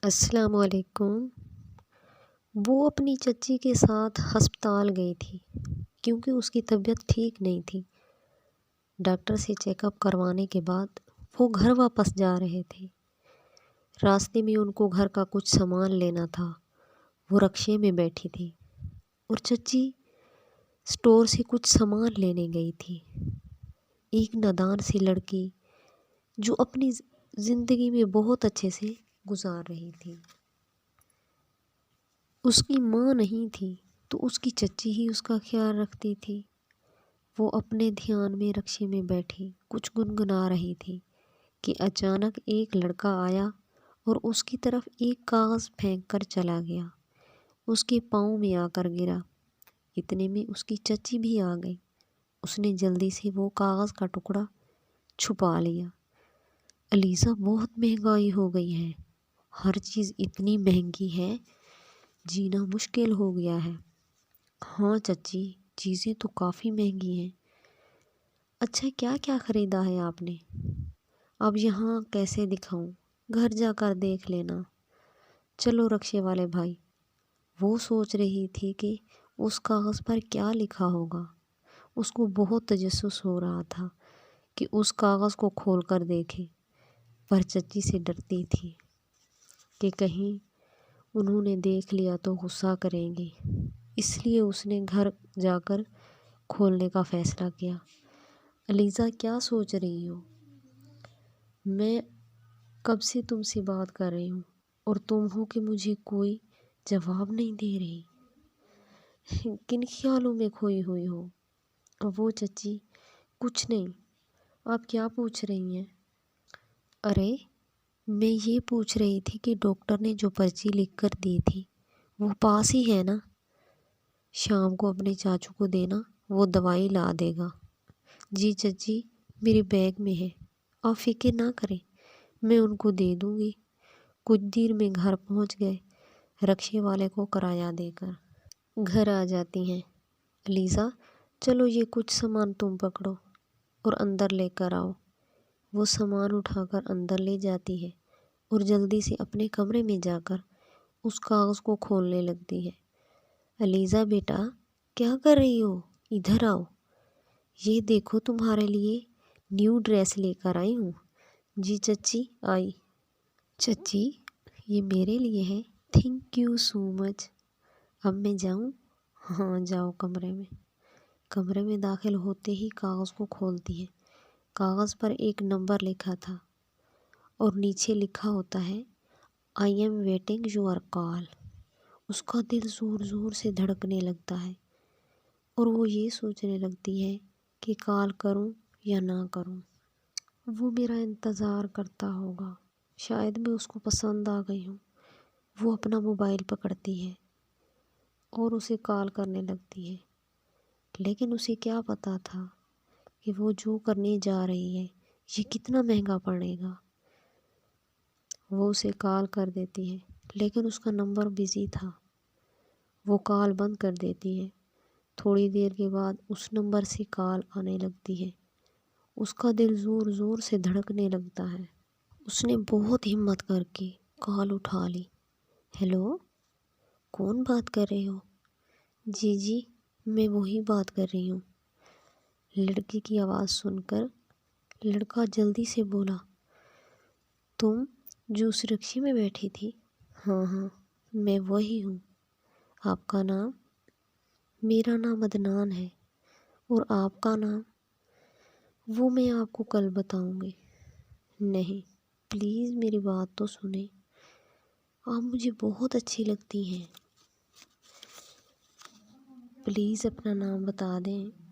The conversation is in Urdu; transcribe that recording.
السلام علیکم۔ وہ اپنی چچی کے ساتھ ہسپتال گئی تھی کیونکہ اس کی طبیعت ٹھیک نہیں تھی۔ ڈاکٹر سے چیک اپ کروانے کے بعد وہ گھر واپس جا رہے تھے۔ راستے میں ان کو گھر کا کچھ سامان لینا تھا۔ وہ رکشے میں بیٹھی تھی اور چچی اسٹور سے کچھ سامان لینے گئی تھی۔ ایک نادان سی لڑکی جو اپنی زندگی میں بہت اچھے سے گزار رہی تھی۔ اس کی ماں نہیں تھی تو اس کی چچی ہی اس کا خیال رکھتی تھی۔ وہ اپنے دھیان میں رکشے میں بیٹھی کچھ گنگنا رہی تھی کہ اچانک ایک لڑکا آیا اور اس کی طرف ایک کاغذ پھینک کر چلا گیا۔ اس کے پاؤں میں آ کر گرا۔ اتنے میں اس کی چچی بھی آ گئی۔ اس نے جلدی سے وہ کاغذ کا ٹکڑا چھپا لیا۔ علیزہ، بہت مہنگائی ہو گئی ہے۔ ہر چیز اتنی مہنگی ہے، جینا مشکل ہو گیا ہے۔ ہاں چچی، چیزیں تو کافی مہنگی ہیں۔ اچھا، کیا کیا خریدا ہے آپ نے؟ اب یہاں کیسے دکھاؤں؟ گھر جا کر دیکھ لینا۔ چلو رکشے والے بھائی۔ وہ سوچ رہی تھی کہ اس کاغذ پر کیا لکھا ہوگا۔ اس کو بہت تجسس ہو رہا تھا کہ اس کاغذ کو کھول کر دیکھے، پر چچی سے ڈرتی تھی کہ کہیں انہوں نے دیکھ لیا تو غصہ کریں گے، اس لیے اس نے گھر جا کر کھولنے کا فیصلہ کیا۔ علیزہ، کیا سوچ رہی ہو؟ میں کب سے تم سے بات کر رہی ہوں اور تم ہو کہ مجھے کوئی جواب نہیں دے رہی۔ کن خیالوں میں کھوئی ہوئی ہو؟ وہ چچی، کچھ نہیں۔ آپ کیا پوچھ رہی ہیں؟ ارے میں یہ پوچھ رہی تھی کہ ڈاکٹر نے جو پرچی لکھ کر دی تھی وہ پاس ہی ہے نا؟ شام کو اپنے چاچو کو دینا، وہ دوائی لا دے گا۔ جی چچی، میرے بیگ میں ہے، آپ فکر نہ کریں، میں ان کو دے دوں گی۔ کچھ دیر میں گھر پہنچ گئے۔ رکشے والے کو کرایہ دے کر گھر آ جاتی ہیں۔ علیزہ، چلو یہ کچھ سامان تم پکڑو اور اندر لے کر آؤ۔ وہ سامان اٹھا کر اندر لے جاتی ہے اور جلدی سے اپنے کمرے میں جا کر اس کاغذ کو کھولنے لگتی ہے۔ علیزہ بیٹا، کیا کر رہی ہو؟ ادھر آؤ۔ یہ دیکھو، تمہارے لیے نیو ڈریس لے کر آئی ہوں۔ جی چچی، آئی۔ چچی، یہ میرے لیے ہے، تھینک یو سو مچ۔ اب میں جاؤں؟ ہاں جاؤ کمرے میں۔ کمرے میں داخل ہوتے ہی کاغذ کو کھولتی ہے۔ کاغذ پر ایک نمبر لکھا تھا اور نیچے لکھا ہوتا ہے I am waiting your call. اس کا دل زور زور سے دھڑکنے لگتا ہے اور وہ یہ سوچنے لگتی ہے کہ کال کروں یا نہ کروں۔ وہ میرا انتظار کرتا ہوگا، شاید میں اس کو پسند آ گئی ہوں۔ وہ اپنا موبائل پکڑتی ہے اور اسے کال کرنے لگتی ہے، لیکن اسے کیا پتا تھا کہ وہ جو کرنے جا رہی ہے یہ کتنا مہنگا پڑے گا۔ وہ اسے کال کر دیتی ہے لیکن اس کا نمبر بزی تھا۔ وہ کال بند کر دیتی ہے۔ تھوڑی دیر کے بعد اس نمبر سے کال آنے لگتی ہے۔ اس کا دل زور زور سے دھڑکنے لگتا ہے۔ اس نے بہت ہمت کر کے کال اٹھا لی۔ ہیلو، کون بات کر رہے ہو؟ جی، میں وہی بات کر رہی ہوں۔ لڑکی کی آواز سن کر لڑکا جلدی سے بولا، تم جو اس رکشے میں بیٹھی تھی؟ ہاں، میں وہی ہوں۔ آپ کا نام؟ میرا نام عدنان ہے۔ اور آپ کا نام؟ وہ میں آپ کو کل بتاؤں گی۔ نہیں، پلیز میری بات تو سنیں، آپ مجھے بہت اچھی لگتی ہیں۔ پلیز اپنا نام بتا دیں۔